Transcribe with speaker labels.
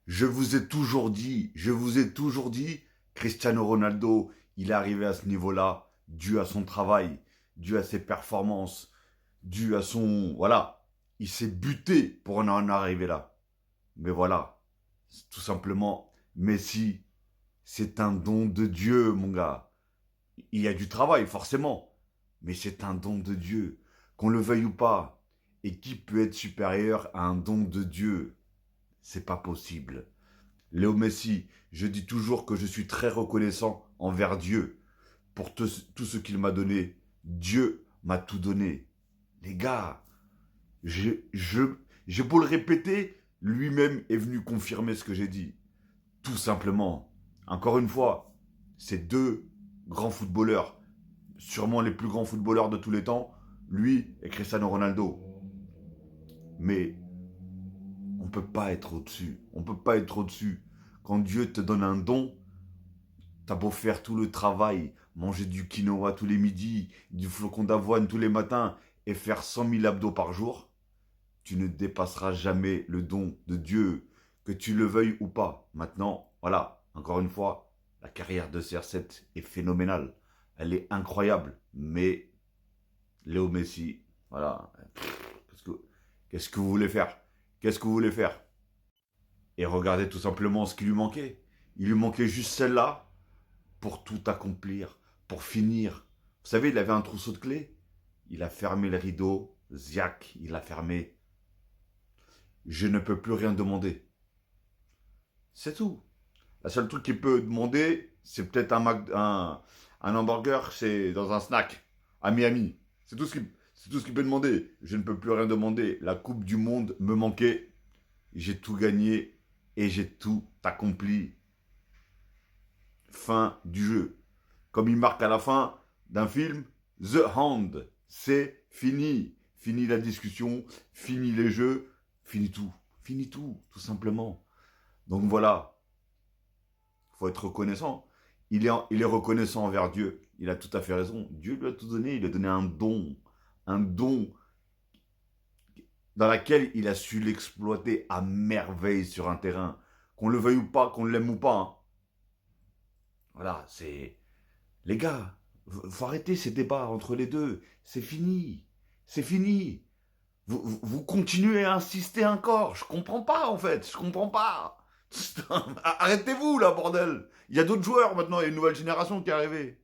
Speaker 1: Je vous ai toujours dit, Cristiano Ronaldo, il est arrivé à ce niveau-là dû à son travail, dû à ses performances, dû à son... Voilà, il s'est buté pour en arriver là. Mais voilà, tout simplement, Messi, c'est un don de Dieu, mon gars. Il y a du travail, forcément, mais c'est un don de Dieu, qu'on le veuille ou pas. Et qui peut être supérieur à un don de Dieu? C'est pas possible. Léo Messi, je dis toujours que je suis très reconnaissant envers Dieu pour tout ce qu'il m'a donné. Dieu m'a tout donné. Les gars, j'ai beau le répéter, lui-même est venu confirmer ce que j'ai dit. Tout simplement. Encore une fois, ces deux grands footballeurs, sûrement les plus grands footballeurs de tous les temps, lui et Cristiano Ronaldo. Mais on ne peut pas être au-dessus. On ne peut pas être au-dessus. Quand Dieu te donne un don, t'as beau faire tout le travail, manger du quinoa tous les midis, du flocon d'avoine tous les matins et faire 100 000 abdos par jour, tu ne dépasseras jamais le don de Dieu, que tu le veuilles ou pas. Maintenant, voilà, encore une fois, la carrière de CR7 est phénoménale. Elle est incroyable. Mais Léo Messi, voilà, qu'est-ce que vous voulez faire? Qu'est-ce que vous voulez faire? Et regardez tout simplement ce qui lui manquait. Il lui manquait juste celle-là pour tout accomplir, pour finir. Vous savez, il avait un trousseau de clés. Il a fermé le rideau. Ziac, il a fermé. Je ne peux plus rien demander. C'est tout. La seule truc qu'il peut demander, c'est peut-être un hamburger c'est dans un snack à Miami. C'est tout ce qu'il peut demander. Je ne peux plus rien demander. La Coupe du Monde me manquait. J'ai tout gagné et j'ai tout accompli. Fin du jeu. Comme il marque à la fin d'un film, The Hand, c'est fini. Fini la discussion, fini les jeux, fini tout simplement. Donc voilà, il faut être reconnaissant. Il est reconnaissant envers Dieu. Il a tout à fait raison. Dieu lui a tout donné. Il lui a donné un don dans lequel il a su l'exploiter à merveille sur un terrain. Qu'on le veuille ou pas, qu'on l'aime ou pas. Hein. Voilà, c'est... Les gars, faut arrêter ces débats entre les deux. C'est fini. C'est fini. Vous continuez à insister encore. Je comprends pas, en fait. Je comprends pas. Arrêtez-vous, là, bordel. Il y a d'autres joueurs, maintenant. Il y a une nouvelle génération qui est arrivée.